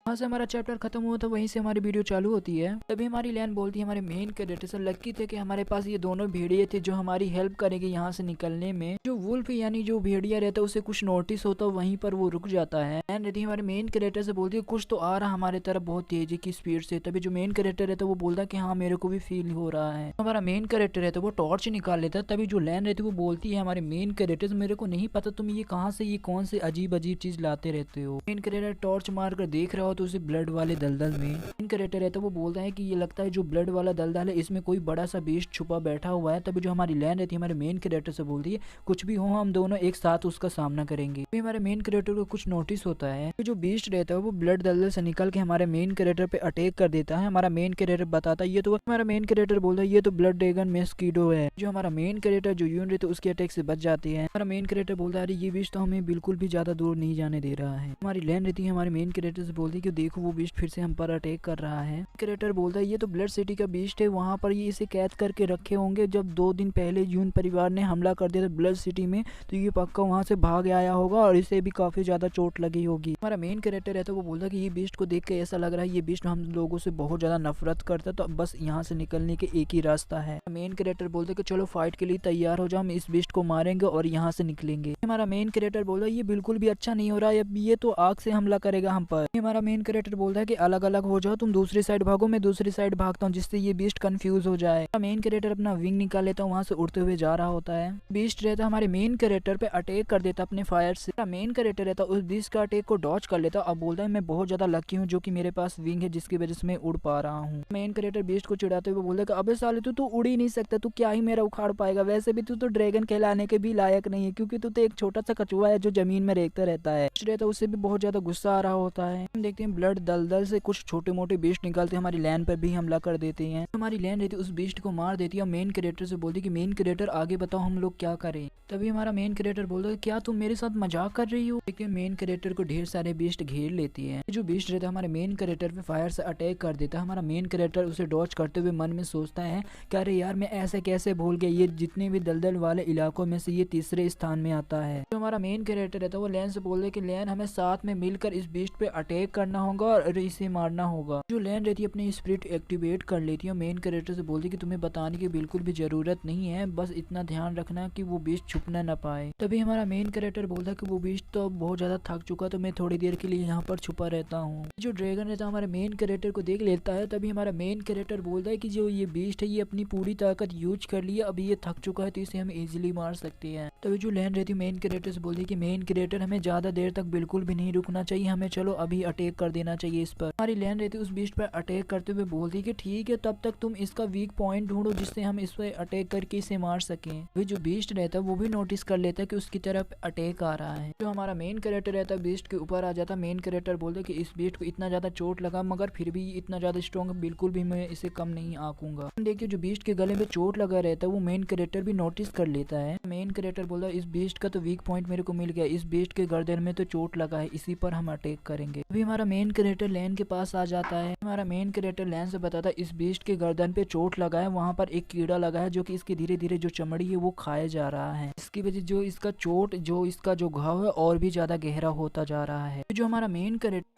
वहाँ से हमारा चैप्टर खत्म हुआ था, वहीं से हमारी वीडियो चालू होती है। तभी हमारी लैन बोलती है हमारे मेन कैरेक्टर से, लकी थे कि हमारे पास ये दोनों भेड़िए थे जो हमारी हेल्प करेंगे यहाँ से निकलने में। जो वुल्फ यानी जो भेड़िया रहता है उसे कुछ नोटिस होता है, वहीं पर वो रुक जाता है। लैन रहती है हमारे मेन कैरेक्टर से, बोलती है कुछ तो आ रहा हमारे तरफ बहुत तेजी की स्पीड से। तभी जो मेन कैरेक्टर रहता है वो बोलता है कि हाँ मेरे को भी फील हो रहा है। हमारा मेन कैरेक्टर रहता है वो टॉर्च निकाल लेता है। तभी जो लैन रहती है वो बोलती है हमारे मेन कैरेक्टर से, मेरे को नहीं पता तुम ये कहाँ से ये कौन से अजीब अजीब चीज लाते रहते हो। मेन कैरेक्टर टॉर्च मार कर देख रहा हो तो उसे ब्लड वाले दलदल में मेन कैरेक्टर रहता है वो बोलता है कि ये लगता है जो ब्लड वाला दलदल है इसमें कोई बड़ा सा बीस्ट छुपा बैठा हुआ है। तभी जो हमारी लैन रहती है हमारे मेन कैरेक्टर से बोलती है कुछ भी हो हम दोनों एक साथ उसका सामना करेंगे। फिर हमारे मेन कैरेक्टर को कुछ नोटिस होता है जो बीस्ट रहता है वो ब्लड दलदल से निकल के हमारे मेन कैरेक्टर पे अटैक कर देता है। हमारा मेन कैरेक्टर बताता है ये तो, हमारा मेन कैरेक्टर बोलता है ये तो ब्लड ड्रैगन मस्कीटो है। जो हमारा मेन कैरेक्टर जो यून रहता है उसके अटैक से बच जाती है। हमारा मेन कैरेक्टर बोलता है अरे ये बीस्ट तो हमें बिल्कुल भी ज्यादा दूर नहीं जाने दे रहा है। हमारी लैन रहती है हमारे मेन कैरेक्टर से बोलती है कि देखो वो बीस्ट फिर से हम पर अटैक कर रहा है। कैरेक्टर बोलता है ये तो ब्लड सिटी का बीस्ट है, वहाँ पर ये इसे कैद करके रखे होंगे। जब 2 दिन पहले यून परिवार ने हमला कर दिया था ब्लड सिटी में तो ये पक्का वहाँ से भाग आया होगा और इसे भी काफी ज्यादा चोट लगी होगी। हमारा मेन कैरेक्टर है तो वो बोलता है कि ये बीस्ट को देख के ऐसा लग रहा है ये बीस्ट हम लोगों से बहुत ज्यादा नफरत करता है, तो बस यहाँ से निकलने के एक ही रास्ता है। मेन कैरेक्टर बोलते कि चलो फाइट के लिए तैयार हो जाओ, हम इस बीस्ट को मारेंगे और यहाँ से निकलेंगे। हमारा मेन कैरेक्टर बोलता है ये बिल्कुल भी अच्छा नहीं हो रहा है, ये तो आग से हमला करेगा हम पर। हमारा मेन कैरेक्टर बोलता है कि अलग अलग हो जाओ, तुम दूसरी साइड भागो मैं दूसरी साइड भागता हूँ जिससे ये बीस्ट कंफ्यूज हो जाए। मेन कैरेक्टर अपना विंग निकाल लेता है, वहाँ से उड़ते हुए जा रहा होता है। बीस्ट रहता है हमारे मेन कैरेक्टर पे अटैक कर देता अपने फायर से। मेन कैरेक्टर रहता है उस बीस्ट का अटैक को डॉच कर लेता और बोलता है मैं बहुत ज्यादा लकी हूँ जो कि मेरे पास विंग है जिसकी वजह से मैं उड़ पा रहा हूँ। मेन कैरेक्टर बीस्ट को चिढ़ाते हुए बोलता है अबे साले तू तो उड़ ही नहीं सकता, तू क्या ही मेरा उखाड़ पाएगा, वैसे भी तू तो ड्रैगन कहलाने के भी लायक नहीं है क्योंकि तू तो एक छोटा सा कछुआ है जो जमीन में रेंगता रहता है। उससे भी बहुत ज्यादा गुस्सा आ रहा होता है। हम देखते हैं ब्लड दलदल से कुछ छोटे मोटे बीस्ट निकालते हमारी लैन पर भी हमला कर देते हैं। हमारी लैन रहती है उस बीस्ट को मार देती है और मेन कैरेक्टर से बोलती है कि मेन कैरेक्टर आगे बताओ हम लोग क्या करें। तभी हमारा मेन कैरेक्टर बोलता है क्या तुम मेरे साथ मजाक कर रही हो। देखिए मेन कैरेक्टर को ढेर सारे बीस्ट घेर लेती है। जो बीस्ट रहता है हमारे मेन कैरेक्टर पे फायर से अटैक कर देता है। हमारा मेन कैरेक्टर उसे डॉच करते हुए मन में सोचता है कि अरे यार मैं ऐसे कैसे भूल गया, ये जितने भी दलदल वाले इलाकों में से ये तीसरे स्थान में आता है। जो हमारा मेन कैरेक्टर रहता है वो लैन से बोल रहे कि लैन हमें साथ में मिलकर इस बीस्ट पे अटैक करना होगा और इसे मारना होगा। जो लैन रहती है अपनी स्पिरिट एक्टिवेट कर लेती है। मेन कैरेक्टर से बोलती है कि तुम्हें बताने की बिल्कुल भी जरूरत नहीं है, बस इतना ध्यान रखना कि वो बीस्ट छुपना न पाए। तभी हमारा मेन कैरेक्टर बोलता है कि वो बीस्ट तो बहुत ज्यादा थक चुका तो मैं थोड़ी देर के लिए यहाँ पर छुपा रहता हूँ। जो ड्रैगन रहता है हमारे मेन कैरेक्टर को देख लेता है। तभी हमारा मेन कैरेक्टर बोलता है कि जो ये बीस्ट है ये अपनी पूरी ताकत यूज कर ली है, अभी ये थक चुका है तो इसे हम इजीली मार सकते हैं। तभी जो लैन रहती है मेन कैरेक्टर से बोलती है कि मेन कैरेक्टर हमें ज्यादा देर तक बिल्कुल भी नहीं रुकना चाहिए, हमें चलो अभी अटैक कर देना चाहिए इस पर। हमारी लैन रहती है उस बीस्ट पर अटैक करते हुए बोलती है कि ठीक है तब तक तुम इसका वीक पॉइंट ढूंढो जिससे हम इस पर अटैक करके इसे मार सकें। वे जो बीस्ट रहता है वो भी नोटिस कर लेता है कि उसकी तरफ अटैक आ रहा है। जो हमारा मेन कैरेक्टर रहता है बीस्ट के ऊपर आ जाता है। मेन कैरेक्टर बोलता है कि इस बीस्ट को इतना ज्यादा चोट लगा मगर फिर भी इतना ज्यादा स्ट्रॉन्ग बिल्कुल भी मैं इसे कम नहीं आंकूंगा। देखिए जो बीस्ट के गले में चोट लगा रहता है वो मेन कैरेक्टर भी नोटिस कर लेता है। मेन कैरेक्टर बोलता है इस बीस्ट का तो वीक पॉइंट मेरे को मिल गया, इस बीस्ट के गर्दन में तो चोट लगा है, इसी पर हम अटैक करेंगे। अभी हमारा मेन कैरेक्टर लैन के पास आ जाता है। हमारा मेन कैरेक्टर लैन से बताता है इस बीस्ट के गर्दन पे चोट लगा है, वहाँ पर एक कीड़ा लगा है जो कि इसकी धीरे धीरे जो चमड़ी है वो खाया जा रहा है। इसकी वजह जो इसका चोट जो इसका जो घाव है और भी ज्यादा गहरा होता जा रहा है। जो हमारा मेन कैरेक्टर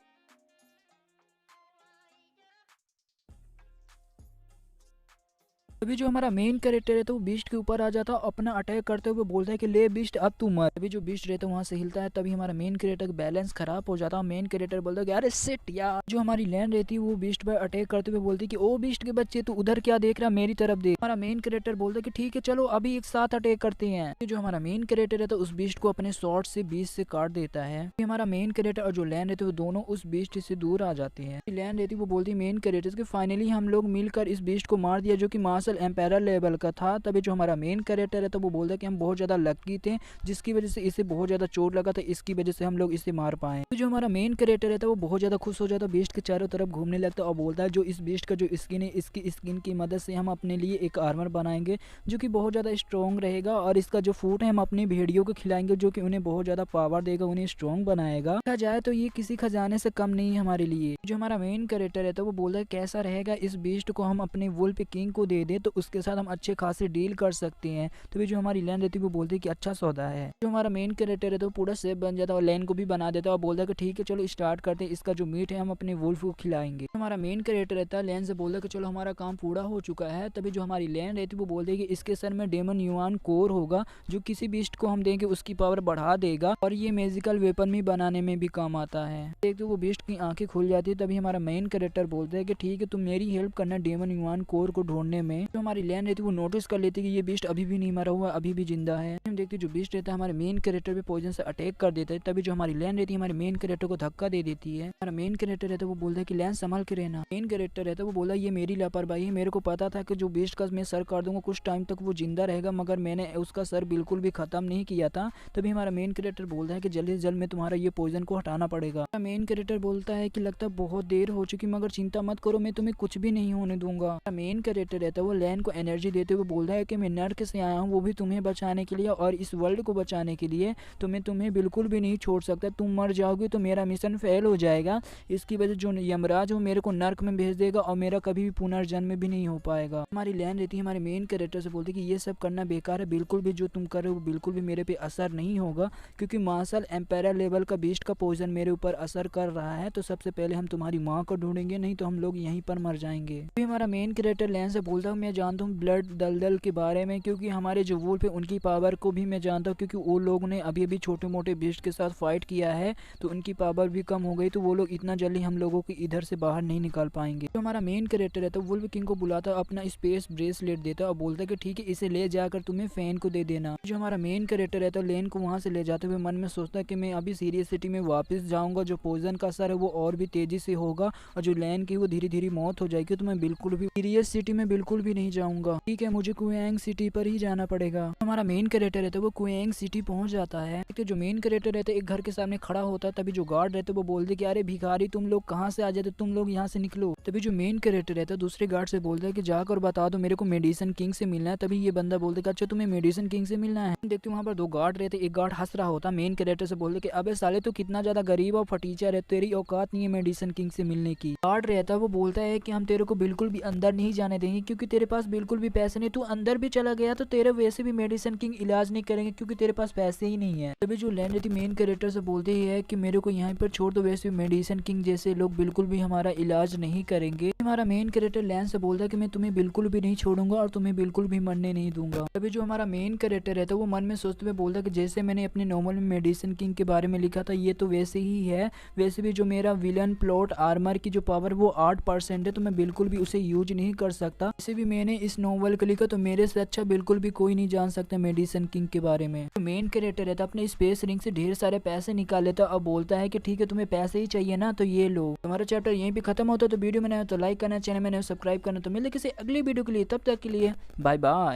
अभी जो हमारा मेन कैरेक्टर है तो वो बीस्ट के ऊपर आ जाता है, अपना अटैक करते हुए बोलता है कि ले बीस्ट अब तू मर। अभी जो बीस्ट रहता है वहाँ से हिलता है। तभी हमारा मेन कैरेक्टर का बैलेंस खराब हो जाता है। मेन कैरेक्टर बोलता है कि अरे सिट यार। जो हमारी लैन रहती है वो बीस्ट पर अटैक करते हुए बोलती है कि ओ बीस्ट के बच्चे तू उधर क्या देख रहा, मेरी तरफ देख। हमारा मेन कैरेक्टर बोलता है कि ठीक है चलो अभी एक साथ अटैक करते हैं। जो हमारा मेन कैरेक्टर है तो उस बीस्ट को अपने शॉर्ट से बीस्ट से काट देता है। हमारा मेन कैरेक्टर और जो लैन रहती है वो दोनों उस बीस्ट से दूर आ जाते हैं। लैन रहती है वो बोलती है मेन कैरेक्टर कि फाइनली हम लोग मिलकर इस बीस्ट को मार दिया जो कि मार्शल एम्पायर लेवल का था। तभी जो हमारा मेन कैरेक्टर है तो वो बोलता है कि हम बहुत ज्यादा लकी थे जिसकी वजह से इसे बहुत ज्यादा चोट लगा था, इसकी वजह से हम लोग इसे मार पाए। तो जो हमारा मेन कैरेक्टर है तो वो बहुत ज्यादा खुश हो जाता है, बीस्ट के चारों तरफ घूमने लगता है और बोलता है जो इस बीस्ट का जो स्किन है इसकी स्किन की मदद से हम अपने लिए एक आर्मर बनाएंगे जो कि बहुत ज्यादा स्ट्रॉन्ग रहेगा और इसका जो फूड है हम अपनी भेड़ियों को खिलाएंगे जो कि उन्हें बहुत ज्यादा पावर देगा, उन्हें स्ट्रॉन्ग बनाएगा। कहा जाए तो ये किसी खजाने से कम नहीं है हमारे लिए। जो हमारा मेन कैरेक्टर है तो वो बोलता है कैसा रहेगा इस बीस्ट को हम अपने वुल्फ किंग को दे दे तो उसके साथ हम अच्छे खासे डील कर सकते हैं। तभी जो हमारी लैन रहती है वो बोलती है कि अच्छा सौदा है। जो हमारा मेन कैरेक्टर है तो पूरा सेफ बन जाता है और लैन को भी बना देता है और बोलता है कि ठीक है चलो स्टार्ट करते हैं, इसका जो मीट है हम अपने वुल्फ को खिलाएंगे। हमारा मेन कैरेक्टर रहता है लैन से बोलता है कि चलो हमारा काम पूरा हो चुका है। तभी जो हमारी लैन रहती है वो बोलती है कि इसके सर में डेमन युआन कोर होगा जो किसी बीस्ट को हम देंगे उसकी पावर बढ़ा देगा और ये मैजिकल वेपन भी बनाने में भी काम आता है। देखते वो बीस्ट की आंखें खुल जाती है। तभी हमारा मेन कैरेक्टर बोलता है कि ठीक है तुम मेरी हेल्प करना डेमन युआन कोर को ढूंढने में। जो हमारी लैन रहती है वो नोटिस कर लेती है कि ये बीस्ट अभी भी नहीं मरा हुआ, अभी भी जिंदा है। हम देखते जो बीस्ट रहता है हमारे मेन कैरेक्टर पे पॉइजन से अटैक कर देता है। तभी जो हमारी लैन रहती है हमारे मेन कैरेक्टर को धक्का दे देती है। हमारा मेन कैरेक्टर रहता है वो बोलता है कि लैन संभल के रहना। मेन कैरेक्टर रहता है वो बोला ये मेरी लापरवाही है, मेरे को पता था कि जो बीस्ट का मैं सर कर दूंगा कुछ टाइम तक वो जिंदा रहेगा, मगर मैंने उसका सर बिल्कुल भी खत्म नहीं किया था। तभी हमारा मेन कैरेक्टर बोलता है कि जल्दी से जल्द में तुम्हारा ये पॉइजन को हटाना पड़ेगा। मेन कैरेक्टर बोलता है कि लगता बहुत देर हो चुकी, मगर चिंता मत करो मैं तुम्हें कुछ भी नहीं होने दूंगा। मेन कैरेक्टर रहता है वो लैन को एनर्जी देते हुए बोलता है कि मैं नर्क से आया हूँ वो भी तुम्हें बचाने के लिए और इस वर्ल्ड को बचाने के लिए, तो मैं तुम्हें बिल्कुल भी नहीं छोड़ सकता। तुम मर जाओगे तो मेरा मिशन फेल हो जाएगा, इसकी वजह जो यमराज हो मेरे को नर्क में भेज देगा और मेरा कभी भी पुनर्जन्म भी नहीं हो पाएगा। हमारी लैन रहती है हमारे मेन कैरेक्टर से बोलती है कि ये सब करना बेकार है, बिल्कुल भी जो तुम कर रहे हो बिल्कुल भी मेरे पे असर नहीं होगा, क्योंकि मार्शल एम्पायर लेवल का बीस्ट का पॉइजन मेरे ऊपर असर कर रहा है। तो सबसे पहले हम तुम्हारी माँ को ढूंढेंगे, नहीं तो हम लोग यहीं पर मर जाएंगे। तो हमारा मेन कैरेक्टर लैन से बोलता हूँ मैं जानता हूँ ब्लड दलदल के बारे में, क्योंकि हमारे जो वुल्फ है उनकी पावर को भी मैं जानता हूँ, क्योंकि वो लोग ने अभी अभी छोटे मोटे बीस्ट के साथ फाइट किया है तो उनकी पावर भी कम हो गई, तो वो लोग इतना जल्दी हम लोगों को इधर से बाहर नहीं निकाल पाएंगे। तो हमारा मेन कैरेक्टर है तो वुल्फ किंग को बुलाता अपना स्पेस ब्रेसलेट देता और बोलता कि ठीक है इसे ले जाकर तुम्हें फैन को दे देना। जो हमारा मेन कैरेक्टर है तो लेन को वहां से ले जाते हुए मन में सोचता कि मैं अभी सीरियस सिटी में वापस जाऊंगा, जो पॉइजन का असर है वो और भी तेजी से होगा और जो लैन की वो धीरे धीरे मौत हो जाएगी, तो मैं बिल्कुल भी सीरियस सिटी में बिल्कुल भी नहीं जाऊंगा। ठीक है मुझे कुएंग सिटी पर ही जाना पड़ेगा। हमारा मेन कैरेक्टर है तो वो कुएंग सिटी पहुंच जाता है। तो जो मेन कैरेक्टर रहता है एक घर के सामने खड़ा होता है। तभी जो गार्ड रहते वो बोलते कि अरे भिखारी तुम लोग कहाँ से आ जाते, तुम लोग यहाँ से निकलो। तभी जो मेन कैरेक्टर रहता है दूसरे गार्ड से बोलता है कि जाकर बता दो मेरे को मेडिसिन किंग से मिलना है। तभी ये बंदा बोलते कि अच्छा तुम्हें मेडिसिन किंग से मिलना है। देखते वहाँ पर दो गार्ड रहते, एक गार्ड हंस रहा होता मेन कैरेक्टर से बोलते कि अबे साले तो कितना ज्यादा गरीब और फटीचर है, तेरी औकात नहीं है मेडिसिन किंग से मिलने की। गार्ड रहता है वो बोलता है कि हम तेरे को बिल्कुल भी अंदर नहीं जाने देंगे, क्योंकि तेरे पास बिल्कुल भी पैसे नहीं, तू अंदर भी चला गया तो तेरे वैसे भी मेडिसिन किंग इलाज नहीं करेंगे क्योंकि तेरे पास पैसे ही नहीं है। तभी जो लैन रहती मेन कैरेक्टर से बोलते ही है कि मेरे को यहाँ पर छोड़ दो, वैसे मेडिसिन किंग जैसे लोग बिल्कुल भी हमारा इलाज नहीं करेंगे। हमारा मेन कैरेक्टर लैन से बोलता है कि मैं तुम्हें बिल्कुल भी नहीं छोड़ूंगा और तुम्हें बिल्कुल भी मरने नहीं दूंगा। तभी जो हमारा मेन कैरेक्टर रहता है वो मन में सोचते हुए बोलता है कि जैसे मैंने अपने नॉर्मल में मेडिसिन किंग के बारे में लिखा था ये तो वैसे ही है, वैसे भी जो मेरा विलन प्लॉट आर्मर की जो पावर वो 8% है, तो मैं बिल्कुल भी उसे यूज नहीं कर सकता। वैसे भी मैंने इस नॉवल को लिखा तो मेरे से अच्छा बिल्कुल भी कोई नहीं जान सकता मेडिसिन किंग के बारे में। तो मेन कैरेक्टर रहता अपने स्पेस रिंग से ढेर सारे पैसे निकाल लेता और बोलता है कि ठीक है तुम्हें पैसे ही चाहिए ना तो ये लो। हमारा चैप्टर यहीं पे खत्म होता है। तो वीडियो में नया तो लाइक करना, चैनल में नया सब्सक्राइब करना। तो मिलते किसी अगली वीडियो के लिए, तब तक के लिए बाय बाय।